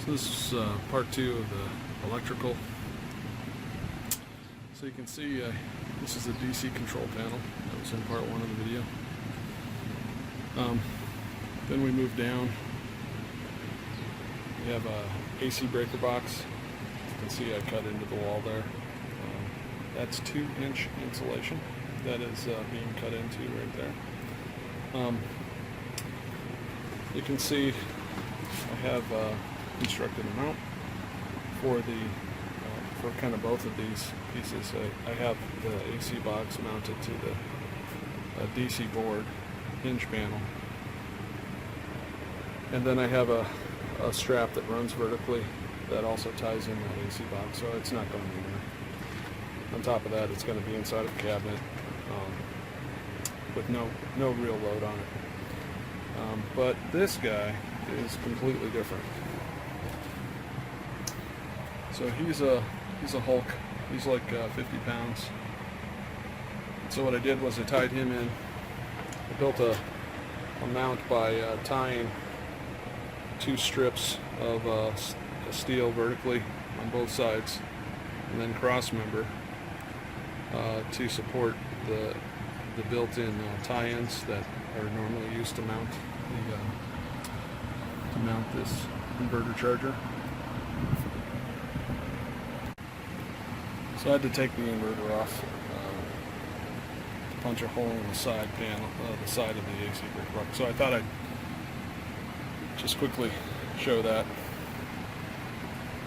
So this is part 2 of the electrical. So you can see this is a DC control panel that was in part 1 of the video. Then we move down. We have a AC breaker box. You can see I cut into the wall there. That's 2-inch insulation that is being cut into right there. You can see I have constructed a mount for the for kind of both of these pieces. I have the AC box mounted to the DC board hinge panel, and then I have a strap that runs vertically that also ties in that AC box, so it's not going anywhere. On top of that, it's going to be inside of a cabinet with no real load on it. But this guy is completely different. So he's a Hulk. He's like 50 pounds. So what I did was I tied him in. I built a mount by tying 2 strips of steel vertically on both sides, and then cross member to support the built-in tie-ins that are normally used to mount this inverter charger. So I had to take the inverter off to punch a hole in the side panel, the side of the AC breaker box. So I thought I'd just quickly show that.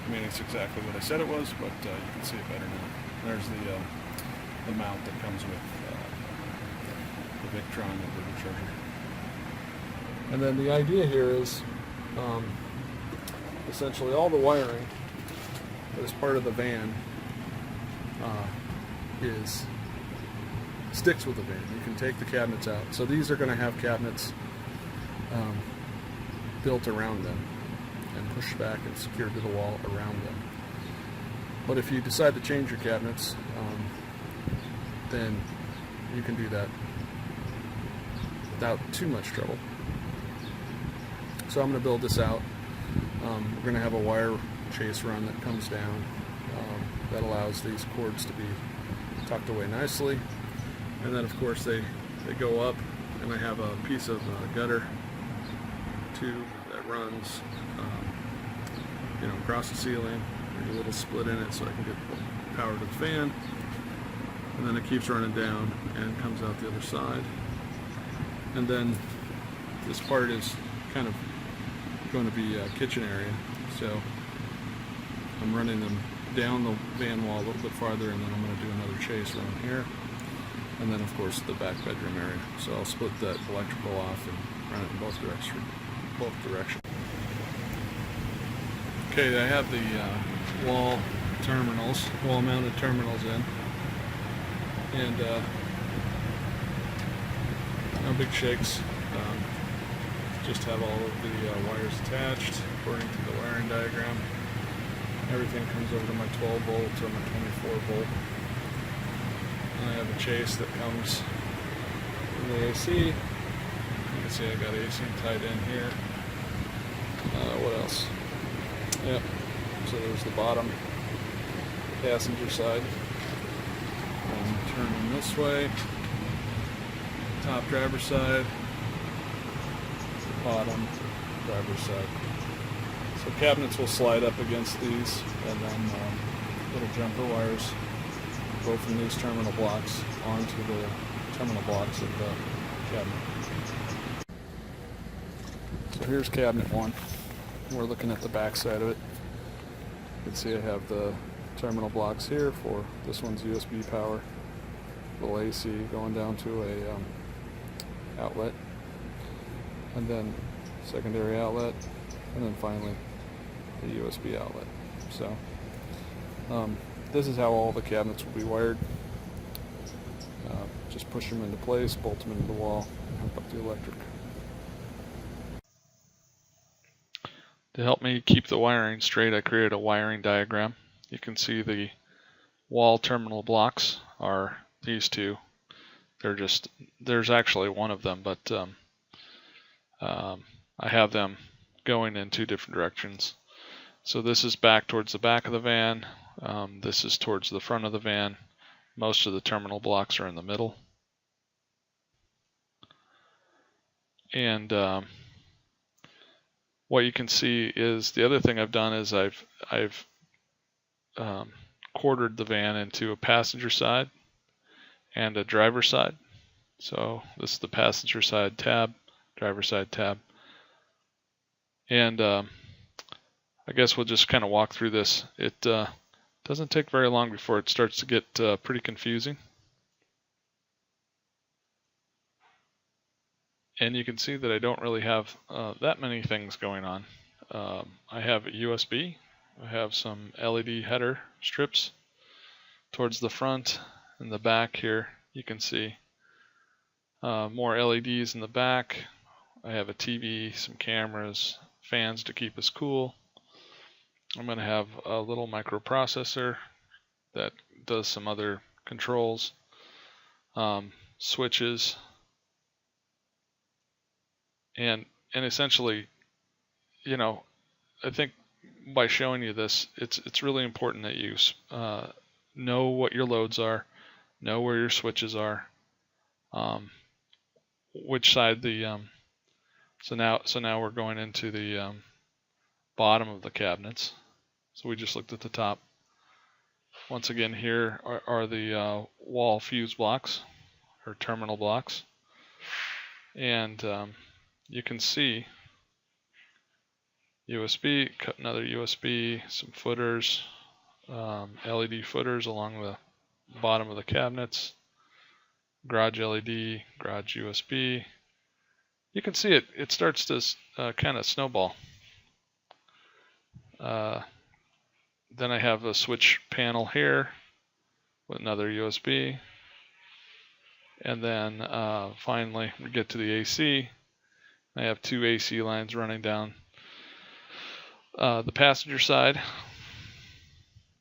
I mean, it's exactly what I said it was, but you can see it better now. There's the mount that comes with the Victron inverter charger. And then the idea here is essentially all the wiring that is part of the van sticks with the van. You can take the cabinets out. So these are going to have cabinets built around them and pushed back and secured to the wall around them. But if you decide to change your cabinets, then you can do that without too much trouble. So I'm going to build this out. We're going to have a wire chase run that comes down that allows these cords to be tucked away nicely. And then of course they go up, and I have a piece of gutter tube that runs across the ceiling. There's a little split in it so I can get power to the fan, and then it keeps running down and comes out the other side. And then this part is kind of going to be a kitchen area, so I'm running them down the van wall a little bit farther, and then I'm going to do another chase around here, and then of course the back bedroom area. So I'll split that electrical off and run it in both directions. Okay, I have the wall-mounted terminals in, and no big shakes. Just have all of the wires attached according to the wiring diagram. Everything comes over to my 12 volt or my 24 volt. And I have a chase that comes from the AC. You can see I got AC tied in here. What else? Yep. So there's the bottom passenger side. I'm turning this way. Top driver's side. Bottom driver's side. So cabinets will slide up against these, and then little jumper wires go from these terminal blocks onto the terminal blocks of the cabinet. So here's cabinet 1. We're looking at the back side of it. You can see I have the terminal blocks here for this one's USB power, little AC going down to a outlet, and then secondary outlet, and then finally the USB outlet. So this is how all the cabinets will be wired. Just push them into place, bolt them into the wall, and hook up the electric. To help me keep the wiring straight, I created a wiring diagram. You can see the wall terminal blocks are these two. There's actually one of them, but I have them going in 2 different directions. So this is back towards the back of the van. This is towards the front of the van. Most of the terminal blocks are in the middle. And what you can see is the other thing I've done is I've quartered the van into a passenger side and a driver side. So this is the passenger side tab, driver side tab. And I guess we'll just kind of walk through this. It doesn't take very long before it starts to get pretty confusing. And you can see that I don't really have that many things going on. I have a USB. I have some LED header strips towards the front and the back here. You can see more LEDs in the back. I have a TV, some cameras, fans to keep us cool. I'm going to have a little microprocessor that does some other controls, switches, and essentially, you know, I think by showing you this, it's really important that you know what your loads are, know where your switches are, which side the so now we're going into the bottom of the cabinets. So we just looked at the top. Once again, here are the wall fuse blocks or terminal blocks, and you can see USB, cut another USB, some footers, LED footers along the bottom of the cabinets, garage LED, garage USB. You can see it starts to kind of snowball. Then I have a switch panel here with another USB. And then finally we get to the AC. I have two AC lines running down the passenger side.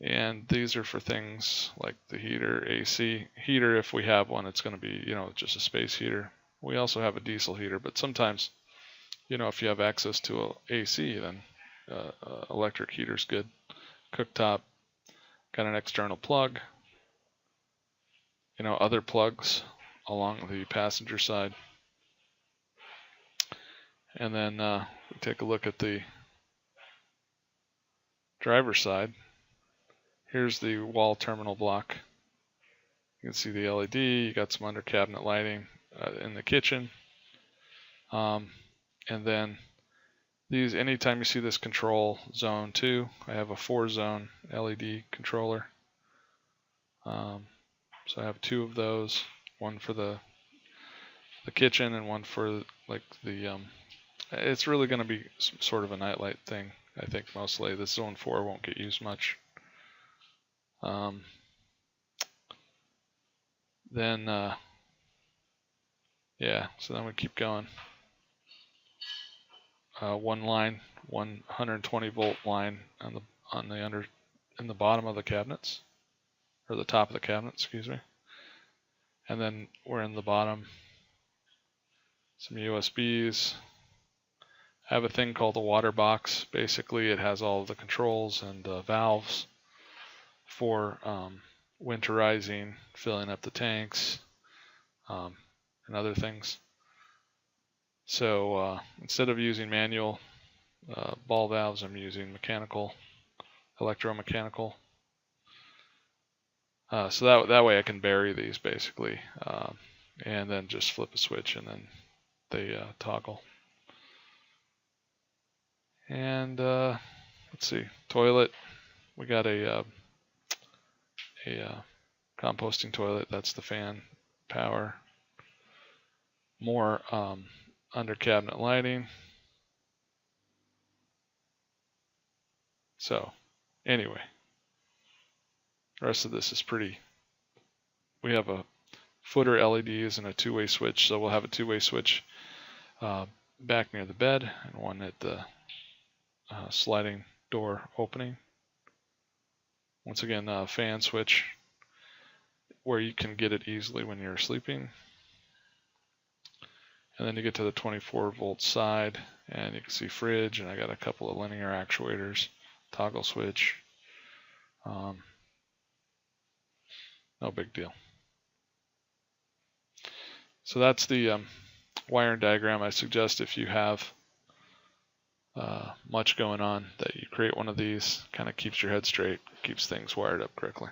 And these are for things like the heater, AC. Heater, if we have one, it's going to be, just a space heater. We also have a diesel heater, but sometimes, if you have access to a AC, then electric heater's good. Cooktop, got an external plug, other plugs along the passenger side. And then we take a look at the driver's side. Here's the wall terminal block. You can see the LED, you got some under cabinet lighting in the kitchen. And then these, anytime you see this control zone 2, I have a 4-zone LED controller. So I have 2 of those, one for the kitchen and one for like the, it's really going to be some sort of a nightlight thing, I think mostly. This zone 4 won't get used much. So then we keep going. One line, 120 volt line in the bottom of the cabinets, or the top of the cabinet, excuse me. And then we're in the bottom, some USBs. I have a thing called a water box. Basically, it has all of the controls and valves for winterizing, filling up the tanks, and other things. So instead of using manual ball valves, I'm using mechanical, electromechanical. So that way I can bury these basically, and then just flip a switch and then they toggle. And let's see, toilet. We got a composting toilet. That's the fan power. More under cabinet lighting. So anyway, the rest of this is pretty. We have a footer LEDs and a 2-way switch, so we'll have a 2-way switch back near the bed and one at the sliding door opening. Once again, fan switch where you can get it easily when you're sleeping. And then you get to the 24 volt side and you can see fridge, and I got a couple of linear actuators toggle switch. No big deal. So that's the wiring diagram. I suggest if you have much going on that you create one of these. Kind of keeps your head straight, keeps things wired up correctly.